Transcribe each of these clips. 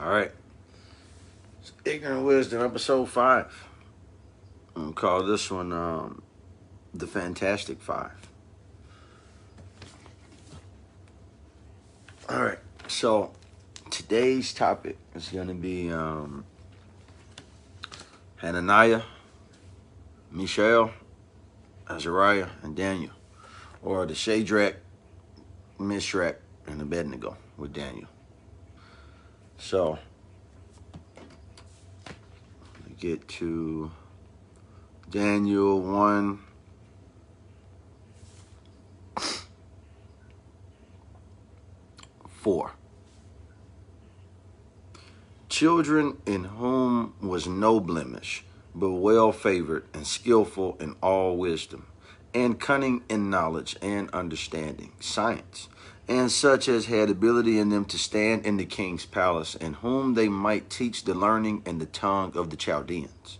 All right. It's Ignorant Wisdom, episode 5. I'm going to call this one The Fantastic Five. All right. So today's topic is going to be Hananiah, Mishael, Azariah, and Daniel. Or the Shadrach, Meshach, and Abednego with Daniel. So, we get to Daniel 1. Children in whom was no blemish, but well favored and skillful in all wisdom, and cunning in knowledge and understanding, science, and such as had ability in them to stand in the king's palace, and whom they might teach the learning and the tongue of the Chaldeans.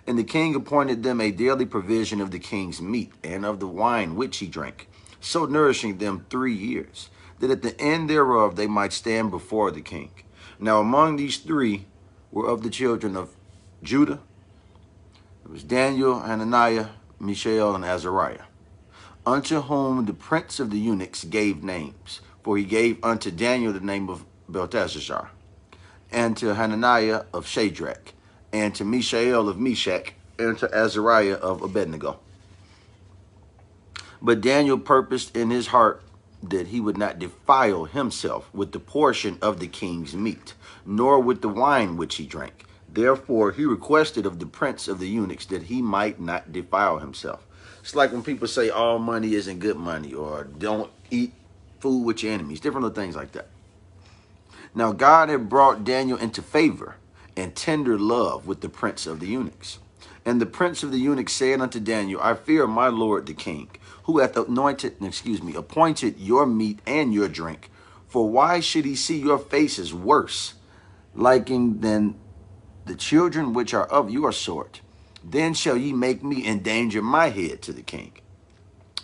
And the king appointed them a daily provision of the king's meat and of the wine which he drank, so nourishing them 3 years, that at the end thereof they might stand before the king. Now among these 3 were of the children of Judah. It was Daniel, Hananiah, Mishael, and Azariah, unto whom the prince of the eunuchs gave names. For he gave unto Daniel the name of Belteshazzar, and to Hananiah of Shadrach, and to Mishael of Meshach, and to Azariah of Abednego. But Daniel purposed in his heart that he would not defile himself with the portion of the king's meat, nor with the wine which he drank. Therefore he requested of the prince of the eunuchs that he might not defile himself. It's like when people say all money isn't good money, or don't eat food with your enemies, different little things like that. Now God had brought Daniel into favor and tender love with the prince of the eunuchs. And the prince of the eunuchs said unto Daniel, I fear my lord the king, who hath appointed your meat and your drink. For why should he see your faces worse, liking than the children which are of your sort? Then shall ye make me endanger my head to the king.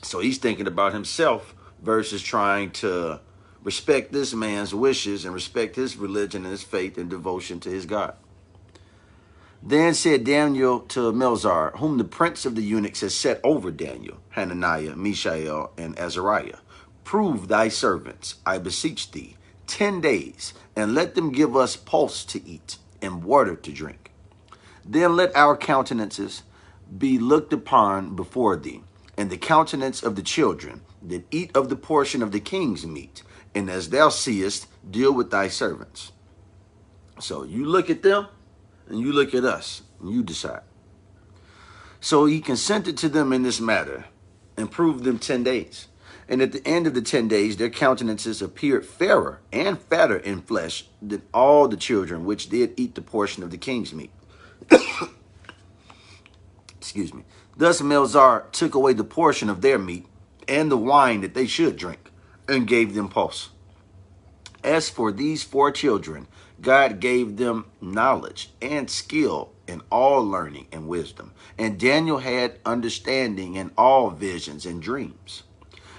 So he's thinking about himself versus trying to respect this man's wishes and respect his religion and his faith and devotion to his God. Then said Daniel to Melzar, whom the prince of the eunuchs has set over Daniel, Hananiah, Mishael, and Azariah, prove thy servants, I beseech thee, 10 days, and let them give us pulse to eat and water to drink. Then let our countenances be looked upon before thee, and the countenance of the children that eat of the portion of the king's meat, and as thou seest, deal with thy servants. So you look at them, and you look at us, and you decide. So he consented to them in this matter, and proved them 10 days. And at the end of the 10 days, their countenances appeared fairer and fatter in flesh than all the children which did eat the portion of the king's meat. Excuse me. Thus Melzar took away the portion of their meat and the wine that they should drink, and gave them pulse. As for these 4 children, God gave them knowledge and skill in all learning and wisdom. And Daniel had understanding in all visions and dreams.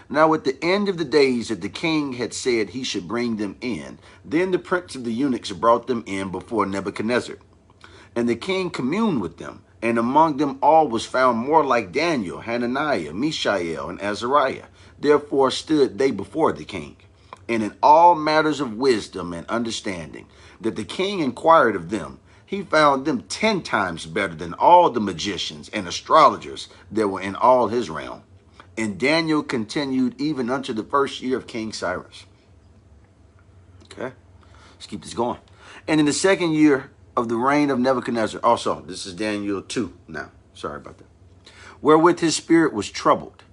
Now at the end of the days that the king had said he should bring them in, then the prince of the eunuchs brought them in before Nebuchadnezzar. And the king communed with them, and among them all was found more like Daniel, Hananiah, Mishael, and Azariah. Therefore stood they before the king. And in all matters of wisdom and understanding, that the king inquired of them, he found them 10 times better than all the magicians and astrologers that were in all his realm. And Daniel continued even unto the 1st year of King Cyrus. Okay, let's keep this going. And in the 2nd year of the reign of Nebuchadnezzar, also, this is Daniel 2 now, sorry about that, wherewith his spirit was troubled,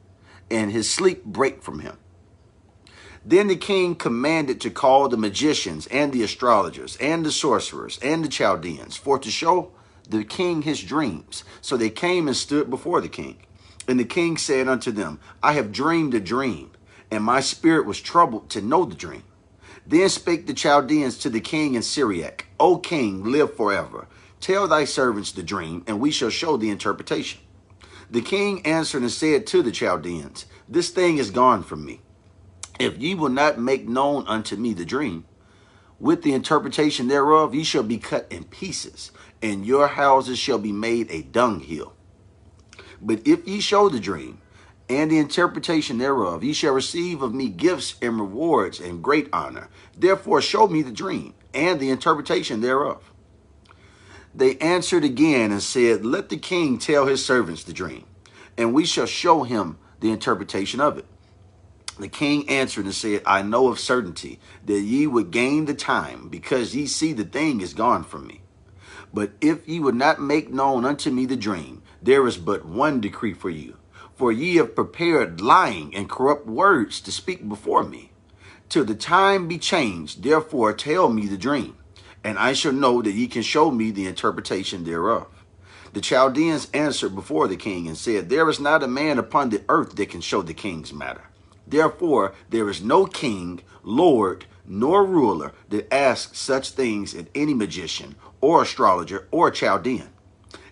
and his sleep brake from him. Then the king commanded to call the magicians and the astrologers and the sorcerers and the Chaldeans for to show the king his dreams. So they came and stood before the king. And the king said unto them, I have dreamed a dream, and my spirit was troubled to know the dream. Then spake the Chaldeans to the king in Syriac, O king, live forever. Tell thy servants the dream, and we shall show the interpretation. The king answered and said to the Chaldeans, This thing is gone from me. If ye will not make known unto me the dream, with the interpretation thereof, ye shall be cut in pieces, and your houses shall be made a dunghill. But if ye show the dream and the interpretation thereof, ye shall receive of me gifts and rewards and great honor. Therefore show me the dream and the interpretation thereof. They answered again and said, let the king tell his servants the dream, and we shall show him the interpretation of it. The king answered and said, I know of certainty that ye would gain the time, because ye see the thing is gone from me. But if ye would not make known unto me the dream, there is but one decree for you. For ye have prepared lying and corrupt words to speak before me. Till the time be changed, therefore tell me the dream, and I shall know that ye can show me the interpretation thereof. The Chaldeans answered before the king and said, there is not a man upon the earth that can show the king's matter. Therefore, there is no king, lord, nor ruler that asks such things at any magician or astrologer or Chaldean.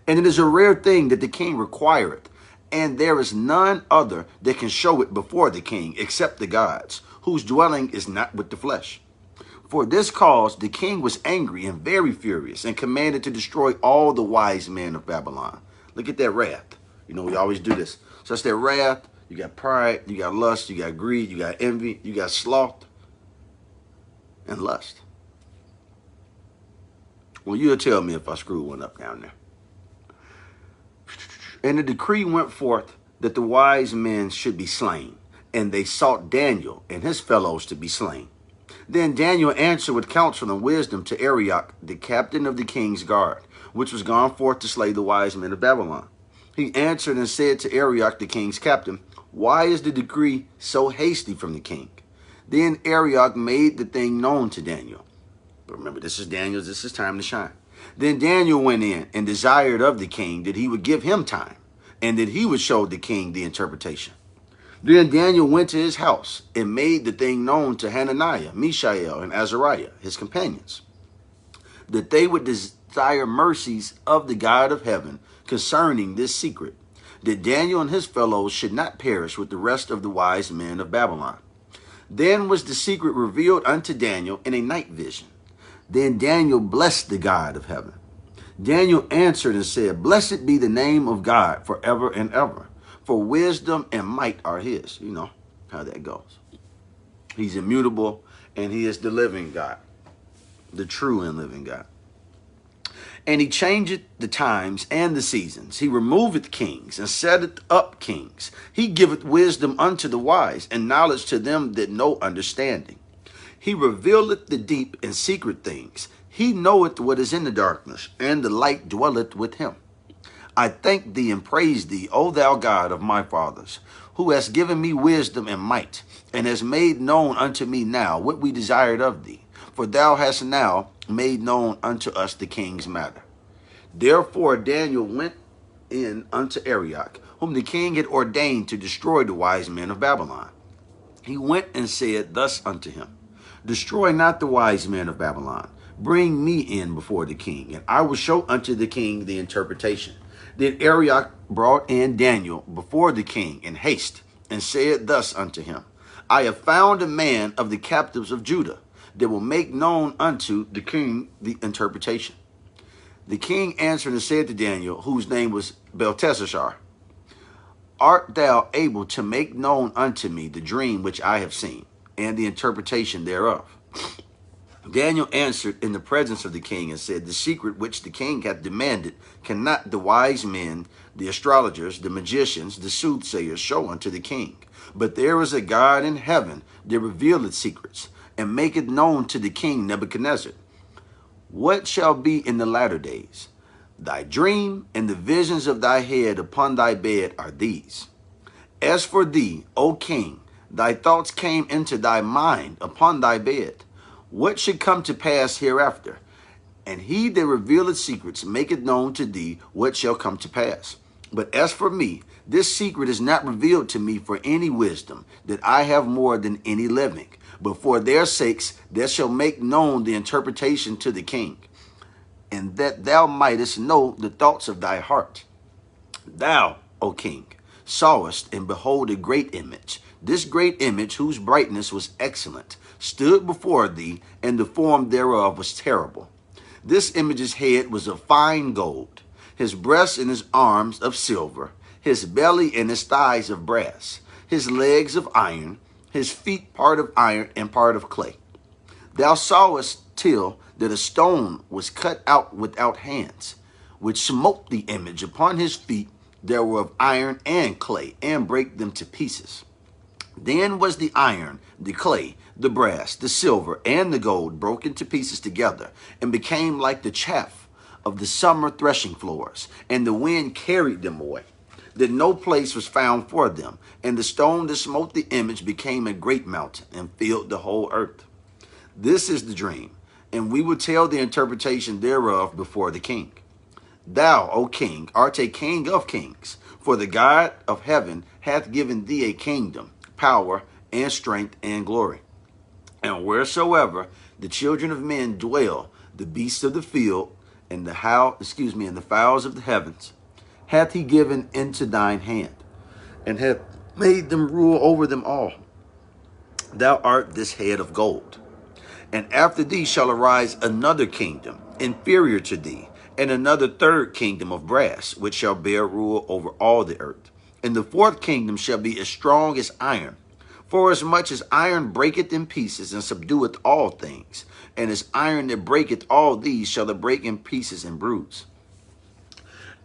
And it is a rare thing that the king requireth, and there is none other that can show it before the king except the gods, whose dwelling is not with the flesh. For this cause the king was angry and very furious, and commanded to destroy all the wise men of Babylon. Look at that wrath. You know, we always do this. So that's that wrath. You got pride, you got lust, you got greed, you got envy, you got sloth and lust. Well, you'll tell me if I screw one up down there. And the decree went forth that the wise men should be slain, and they sought Daniel and his fellows to be slain. Then Daniel answered with counsel and wisdom to Arioch, the captain of the king's guard, which was gone forth to slay the wise men of Babylon. He answered and said to Arioch, the king's captain, why is the decree so hasty from the king? Then Arioch made the thing known to Daniel. But remember, this is Daniel's, this is time to shine. Then Daniel went in and desired of the king that he would give him time, and that he would show the king the interpretation. Then Daniel went to his house and made the thing known to Hananiah, Mishael, and Azariah, his companions, that they would desire mercies of the God of heaven concerning this secret, that Daniel and his fellows should not perish with the rest of the wise men of Babylon. Then was the secret revealed unto Daniel in a night vision. Then Daniel blessed the God of heaven. Daniel answered and said, blessed be the name of God forever and ever, for wisdom and might are his. You know how that goes. He's immutable, and he is the living God, the true and living God. And he changeth the times and the seasons. He removeth kings and setteth up kings. He giveth wisdom unto the wise, and knowledge to them that know understanding. He revealeth the deep and secret things. He knoweth what is in the darkness, and the light dwelleth with him. I thank thee and praise thee, O thou God of my fathers, who hast given me wisdom and might, and hast made known unto me now what we desired of thee. For thou hast now made known unto us the king's matter. Therefore Daniel went in unto Arioch, whom the king had ordained to destroy the wise men of Babylon. He went and said thus unto him, destroy not the wise men of Babylon. Bring me in before the king, and I will show unto the king the interpretation. Then Arioch brought in Daniel before the king in haste, and said thus unto him, I have found a man of the captives of Judah, that will make known unto the king the interpretation. The king answered and said to Daniel, whose name was Belteshazzar, art thou able to make known unto me the dream which I have seen, and the interpretation thereof? Daniel answered in the presence of the king and said, the secret which the king hath demanded cannot the wise men, the astrologers, the magicians, the soothsayers show unto the king. But there is a God in heaven that revealeth secrets, and maketh known to the king Nebuchadnezzar what shall be in the latter days. Thy dream and the visions of thy head upon thy bed are these. As for thee, O king, thy thoughts came into thy mind upon thy bed, what should come to pass hereafter? And he that revealeth secrets maketh known to thee what shall come to pass. But as for me, this secret is not revealed to me for any wisdom, that I have more than any living. But for their sakes there shall make known the interpretation to the king, and that thou mightest know the thoughts of thy heart. Thou, O king, sawest and behold a great image. This great image, whose brightness was excellent, stood before thee, and the form thereof was terrible. This image's head was of fine gold, his breasts and his arms of silver, his belly and his thighs of brass, his legs of iron, his feet part of iron and part of clay. Thou sawest till that a stone was cut out without hands, which smote the image upon his feet that were of iron and clay, and brake them to pieces. Then was the iron, the clay, the brass, the silver, and the gold broken to pieces together, and became like the chaff of the summer threshing floors, and the wind carried them away, that no place was found for them. And the stone that smote the image became a great mountain, and filled the whole earth. This is the dream, and we will tell the interpretation thereof before the king. Thou, O king, art a king of kings, for the God of heaven hath given thee a kingdom, power, and strength, and glory. And wheresoever the children of men dwell, the beasts of the field, and the fowls of the heavens, hath he given into thine hand, and hath made them rule over them all. Thou art this head of gold. And after thee shall arise another kingdom, inferior to thee, and another third kingdom of brass, which shall bear rule over all the earth. And the fourth kingdom shall be as strong as iron. For as much as iron breaketh in pieces, and subdueth all things, and as iron that breaketh all these shall it break in pieces and bruise.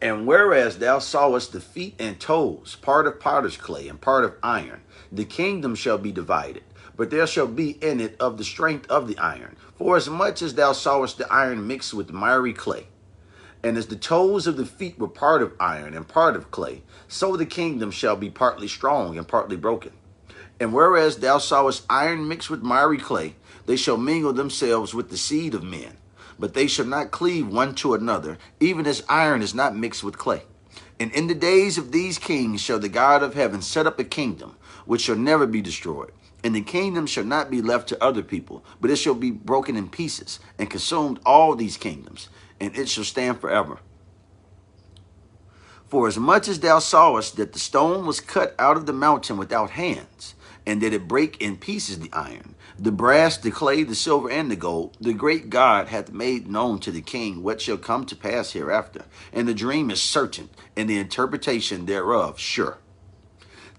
And whereas thou sawest the feet and toes, part of potter's clay and part of iron, the kingdom shall be divided, but there shall be in it of the strength of the iron. For as much as thou sawest the iron mixed with miry clay, and as the toes of the feet were part of iron and part of clay, so the kingdom shall be partly strong and partly broken. And whereas thou sawest iron mixed with miry clay, they shall mingle themselves with the seed of men, but they shall not cleave one to another, even as iron is not mixed with clay. And in the days of these kings shall the God of heaven set up a kingdom, which shall never be destroyed. And the kingdom shall not be left to other people, but it shall be broken in pieces, and consumed all these kingdoms, and it shall stand forever. For as much as thou sawest that the stone was cut out of the mountain without hands, and that it brake in pieces the iron, the brass, the clay, the silver, and the gold, the great God hath made known to the king what shall come to pass hereafter. And the dream is certain, and the interpretation thereof sure.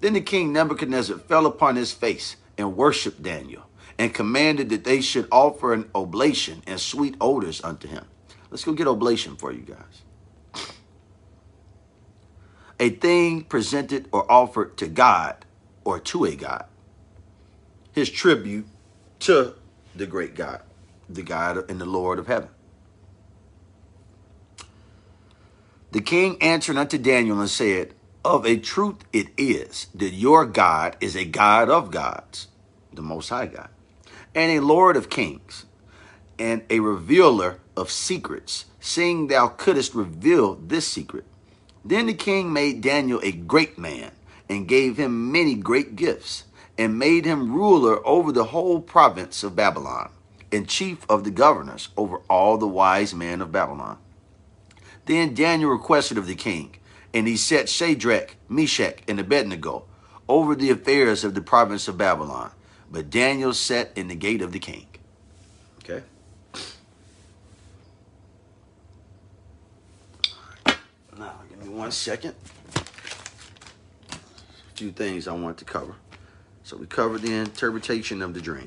Then the king Nebuchadnezzar fell upon his face, and worshipped Daniel, and commanded that they should offer an oblation and sweet odors unto him. Let's go get oblation for you guys. A thing presented or offered to God, or to a God. His tribute to the great God, the God and the Lord of heaven. The king answered unto Daniel and said, of a truth it is that your God is a God of gods, the Most High God, and a Lord of kings, and a revealer of secrets, seeing thou couldst reveal this secret. Then the king made Daniel a great man, and gave him many great gifts, and made him ruler over the whole province of Babylon, and chief of the governors over all the wise men of Babylon. Then Daniel requested of the king, and he set Shadrach, Meshach, and Abednego over the affairs of the province of Babylon. But Daniel sat in the gate of the king. Okay. Now, give me 1 second. A few things I want to cover. So we covered the interpretation of the dream.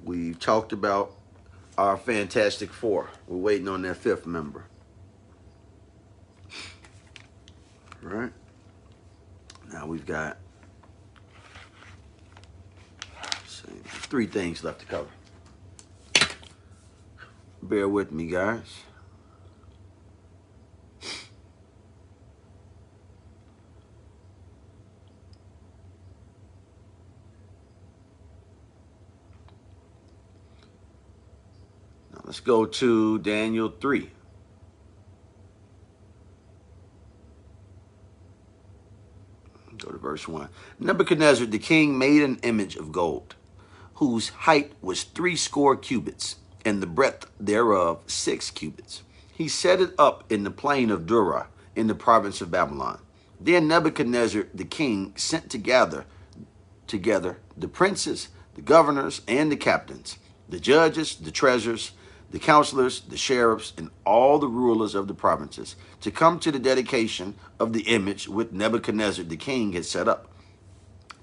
We've talked about our Fantastic Four. We're waiting on that fifth member. Right? Now we've got 3 things left to cover. Bear with me, guys. Now let's go to Daniel 3. Go to verse 1. Nebuchadnezzar the king made an image of gold, whose height was 60 cubits, and the breadth thereof 6 cubits. He set it up in the plain of Dura, in the province of Babylon. Then Nebuchadnezzar the king sent together the princes, the governors, and the captains, the judges, the treasurers, the counselors, the sheriffs, and all the rulers of the provinces to come to the dedication of the image which Nebuchadnezzar the king had set up.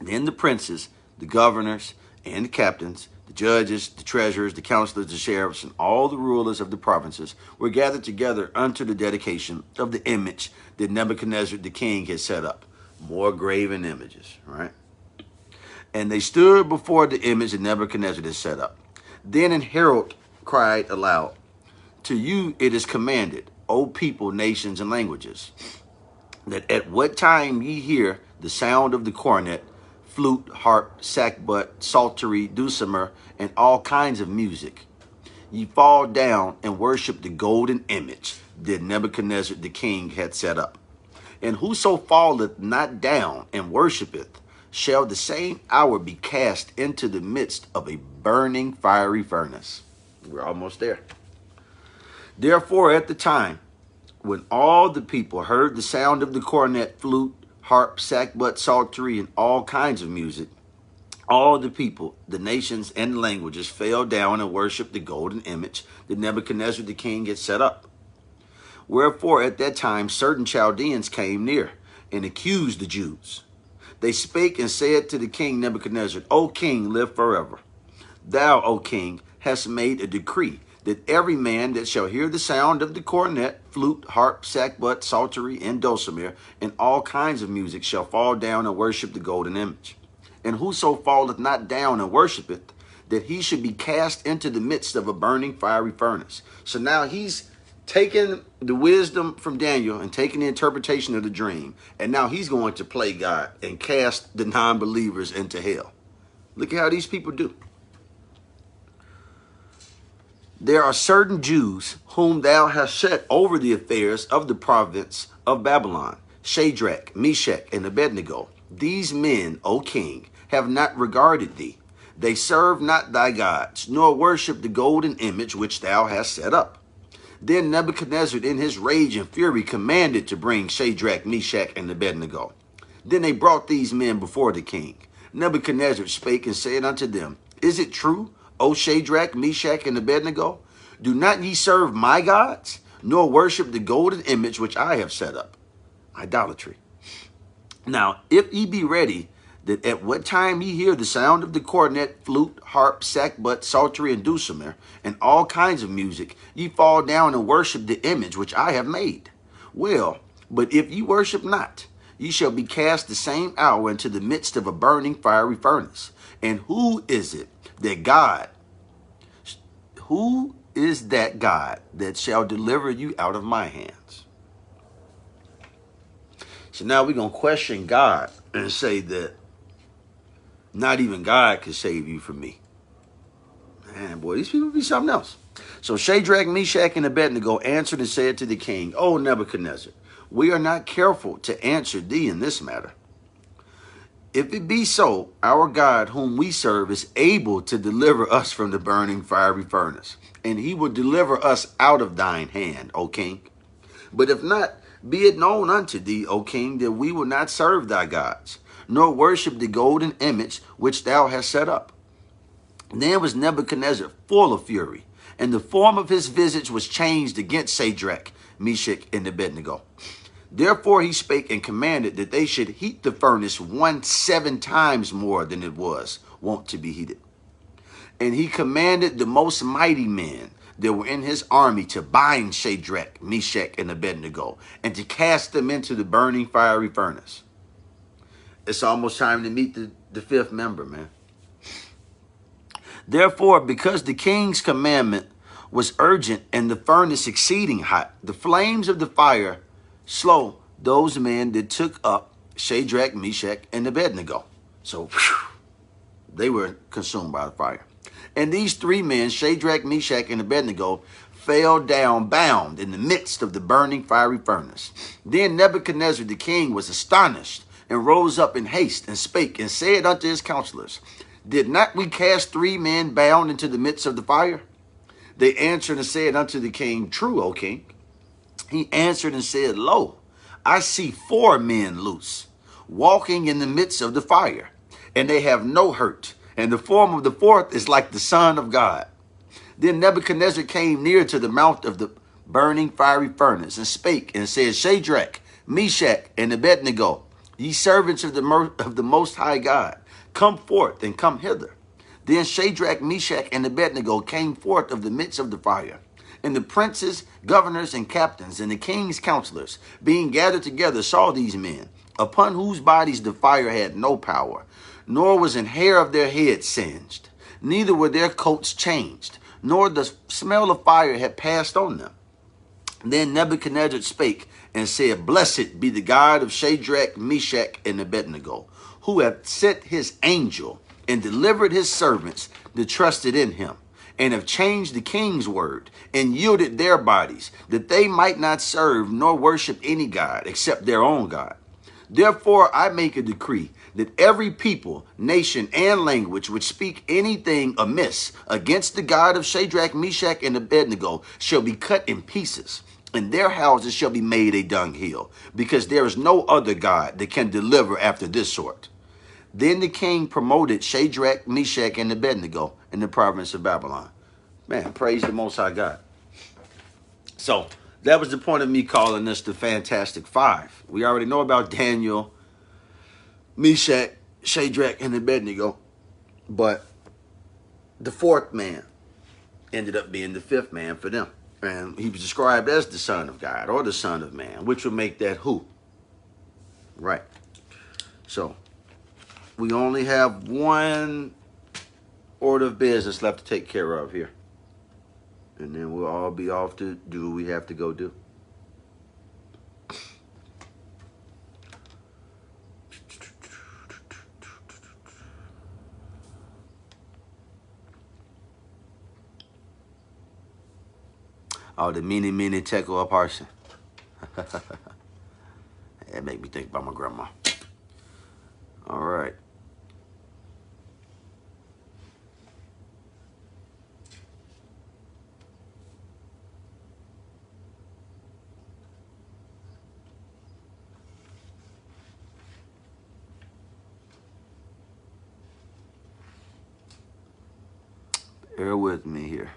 Then the princes, the governors, and the captains, the judges, the treasurers, the counselors, the sheriffs, and all the rulers of the provinces were gathered together unto the dedication of the image that Nebuchadnezzar the king had set up. More graven images, right? And they stood before the image that Nebuchadnezzar had set up. Then an herald cried aloud, to you it is commanded, O people, nations, and languages, that at what time ye hear the sound of the cornet, flute, harp, sackbut, psaltery, dulcimer, and all kinds of music, ye fall down and worship the golden image that Nebuchadnezzar the king had set up. And whoso falleth not down and worshipeth shall the same hour be cast into the midst of a burning fiery furnace. We're almost there. Therefore, at the time when all the people heard the sound of the cornet, flute, harp, sackbut, psaltery, and all kinds of music, all the people, the nations, and languages fell down and worshipped the golden image that Nebuchadnezzar the king had set up. Wherefore at that time certain Chaldeans came near and accused the Jews. They spake and said to the king Nebuchadnezzar, O king, live forever. Thou, O king, hast made a decree that every man that shall hear the sound of the cornet, flute, harp, sackbut, psaltery, and dulcimer, and all kinds of music shall fall down and worship the golden image. And whoso falleth not down and worshipeth, that he should be cast into the midst of a burning fiery furnace. So now he's taking the wisdom from Daniel and taking the interpretation of the dream, and now he's going to play God and cast the non-believers into hell. Look at how these people do. There are certain Jews whom thou hast set over the affairs of the province of Babylon, Shadrach, Meshach, and Abednego. These men, O king, have not regarded thee. They serve not thy gods, nor worship the golden image which thou hast set up. Then Nebuchadnezzar in his rage and fury commanded to bring Shadrach, Meshach, and Abednego. Then they brought these men before the king. Nebuchadnezzar spake and said unto them, Is it true, O Shadrach, Meshach, and Abednego? Do not ye serve my gods, nor worship the golden image which I have set up? Idolatry. Now, if ye be ready, that at what time ye hear the sound of the cornet, flute, harp, sackbut, psaltery, and dulcimer, and all kinds of music, ye fall down and worship the image which I have made. Well, but if ye worship not, ye shall be cast the same hour into the midst of a burning fiery furnace. And who is it that God, who is that God that shall deliver you out of my hands? So now we're going to question God and say that not even God can save you from me. Man, boy, these people be something else. So Shadrach, Meshach, and Abednego answered and said to the king, O Nebuchadnezzar, we are not careful to answer thee in this matter. If it be so, our God whom we serve is able to deliver us from the burning fiery furnace, and he will deliver us out of thine hand, O king. But if not, be it known unto thee, O king, that we will not serve thy gods, nor worship the golden image which thou hast set up. Then was Nebuchadnezzar full of fury, and the form of his visage was changed against Shadrach, Meshach, and Abednego. Therefore he spake and commanded that they should heat the furnace 7 times more than it was wont to be heated. And he commanded the most mighty men that were in his army to bind Shadrach, Meshach, and Abednego, and to cast them into the burning fiery furnace. It's almost time to meet the fifth member, man. Therefore, because the king's commandment was urgent and the furnace exceeding hot, the flames of the fire slow those men that took up Shadrach, Meshach, and Abednego. So they were consumed by the fire. And these 3 men, Shadrach, Meshach, and Abednego, fell down bound in the midst of the burning fiery furnace. Then Nebuchadnezzar the king was astonished and rose up in haste and spake and said unto his counselors, Did not we cast 3 men bound into the midst of the fire? They answered and said unto the king, True, O king. He answered and said, Lo, I see 4 men loose, walking in the midst of the fire, and they have no hurt. And the form of the fourth is like the Son of God. Then Nebuchadnezzar came near to the mouth of the burning fiery furnace and spake and said, Shadrach, Meshach, and Abednego, ye servants of the Most High God, come forth and come hither. Then Shadrach, Meshach, and Abednego came forth of the midst of the fire. And the princes, governors, and captains, and the king's counselors, being gathered together, saw these men, upon whose bodies the fire had no power, nor was an hair of their heads singed, neither were their coats changed, nor the smell of fire had passed on them. Then Nebuchadnezzar spake and said, Blessed be the God of Shadrach, Meshach, and Abednego, who hath sent his angel and delivered his servants that trusted in him, and have changed the king's word, and yielded their bodies, that they might not serve nor worship any god except their own God. Therefore I make a decree that every people, nation, and language which speak anything amiss against the God of Shadrach, Meshach, and Abednego shall be cut in pieces, and their houses shall be made a dunghill, because there is no other God that can deliver after this sort. Then the king promoted Shadrach, Meshach, and Abednego in the province of Babylon. Man, praise the Most High God. So that was the point of me calling this the Fantastic Five. We already know about Daniel, Meshach, Shadrach, and Abednego, but the fourth man ended up being the fifth man for them. And he was described as the Son of God or the Son of Man, which would make that who? Right. So we only have one order of business left to take care of here. And then we'll all be off to do what we have to go do. Oh, the mini tekel a parson. That make me think about my grandma. All right. Bear with me here.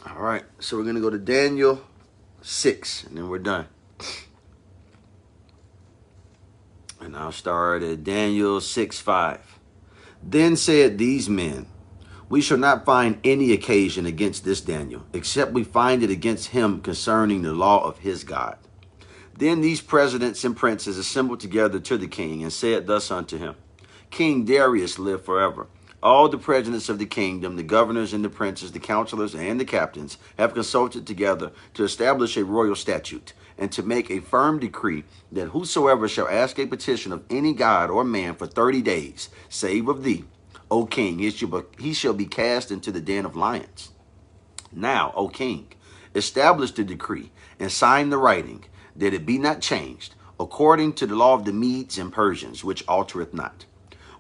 All right, so we're going to go to Daniel 6, and then we're done. And I'll start at Daniel 6:5. Then said these men, we shall not find any occasion against this Daniel, except we find it against him concerning the law of his God. Then these presidents and princes assembled together to the king, and said thus unto him, King Darius live forever. All the presidents of the kingdom, the governors and the princes, the counselors and the captains, have consulted together to establish a royal statute, and to make a firm decree that whosoever shall ask a petition of any god or man for 30 days, save of thee, O king, he shall be cast into the den of lions. Now, O king, establish the decree and sign the writing, that it be not changed, according to the law of the Medes and Persians, which altereth not.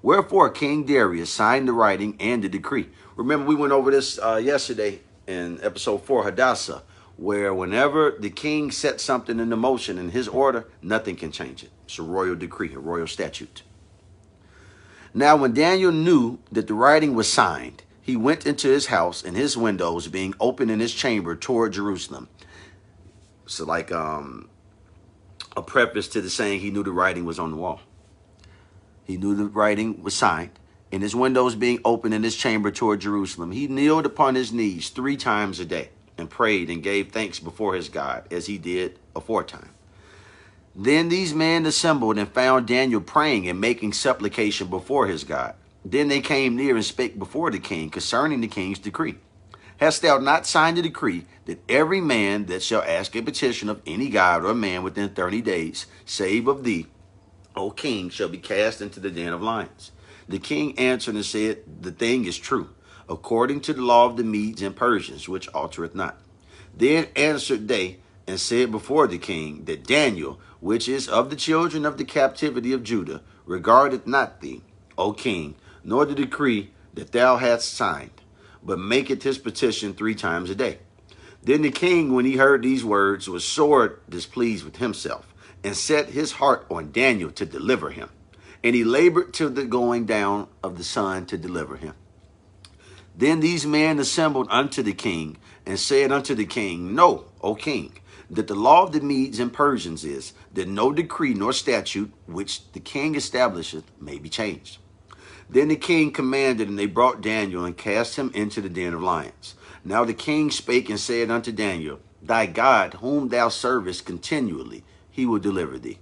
Wherefore King Darius signed the writing and the decree. Remember, we went over this yesterday in episode 4, Hadassah, where whenever the king sets something into motion in his order, nothing can change it. It's a royal decree, a royal statute. Now, when Daniel knew that the writing was signed, he went into his house, and his windows being open in his chamber toward Jerusalem. So like a preface to the saying he knew the writing was on the wall. He knew the writing was signed, and his windows being open in his chamber toward Jerusalem. He kneeled upon his knees 3 times a day and prayed and gave thanks before his God, as he did aforetime. Then these men assembled and found Daniel praying and making supplication before his God. Then they came near and spake before the king concerning the king's decree. Hast thou not signed a decree that every man that shall ask a petition of any god or man within 30 days, save of thee, O king, shall be cast into the den of lions? The king answered and said, the thing is true, according to the law of the Medes and Persians, which altereth not. Then answered they and said before the king that Daniel, which is of the children of the captivity of Judah, regardeth not thee, O king, nor the decree that thou hast signed, but maketh his petition 3 times a day. Then the king, when he heard these words, was sore displeased with himself, and set his heart on Daniel to deliver him. And he labored till the going down of the sun to deliver him. Then these men assembled unto the king, and said unto the king, Know, O king, that the law of the Medes and Persians is, that no decree nor statute which the king establisheth may be changed. Then the king commanded, and they brought Daniel, and cast him into the den of lions. Now the king spake and said unto Daniel, Thy God, whom thou servest continually, he will deliver thee.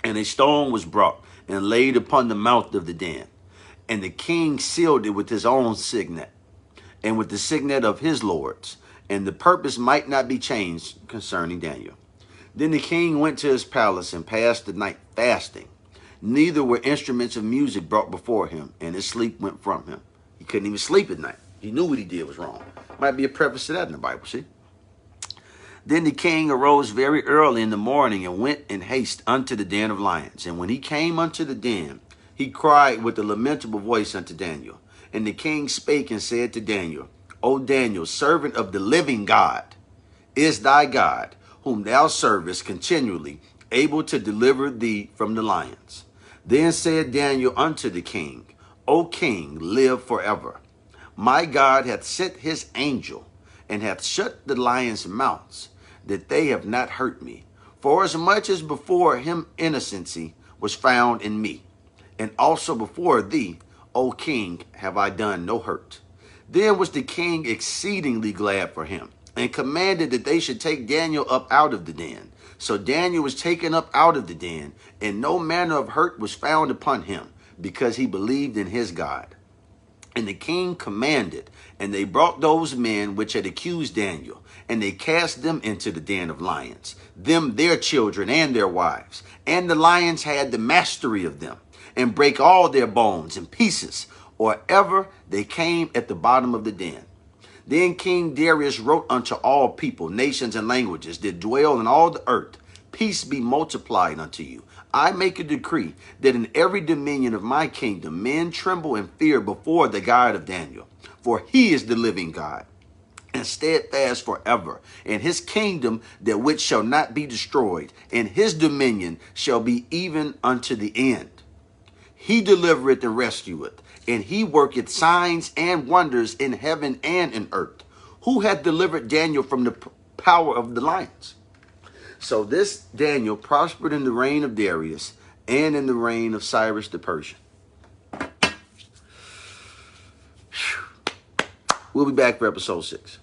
And a stone was brought, and laid upon the mouth of the den. And the king sealed it with his own signet, and with the signet of his lords, and the purpose might not be changed concerning Daniel. Then the king went to his palace, and passed the night fasting. Neither were instruments of music brought before him, and his sleep went from him. He couldn't even sleep at night. He knew what he did was wrong. Might be a preface to that in the Bible, see? Then the king arose very early in the morning, and went in haste unto the den of lions. And when he came unto the den, he cried with a lamentable voice unto Daniel. And the king spake and said to Daniel, O Daniel, servant of the living God, is thy God, whom thou servest continually, able to deliver thee from the lions? Then said Daniel unto the king, O king, live forever. My God hath sent his angel, and hath shut the lions' mouths, that they have not hurt me. For as much as before him innocency was found in me, and also before thee, O king, have I done no hurt. Then was the king exceedingly glad for him, and commanded that they should take Daniel up out of the den. So Daniel was taken up out of the den, and no manner of hurt was found upon him, because he believed in his God. And the king commanded, and they brought those men which had accused Daniel, and they cast them into the den of lions, them their children and their wives. And the lions had the mastery of them, and brake all their bones in pieces, or ever they came at the bottom of the den. Then King Darius wrote unto all people, nations, and languages that dwell in all the earth, Peace be multiplied unto you. I make a decree that in every dominion of my kingdom men tremble and fear before the God of Daniel. For he is the living God, and steadfast forever. And his kingdom that which shall not be destroyed, and his dominion shall be even unto the end. He delivereth and rescueth, and he worketh signs and wonders in heaven and in earth. Who hath delivered Daniel from the power of the lions? So this Daniel prospered in the reign of Darius and in the reign of Cyrus the Persian. We'll be back for episode 6.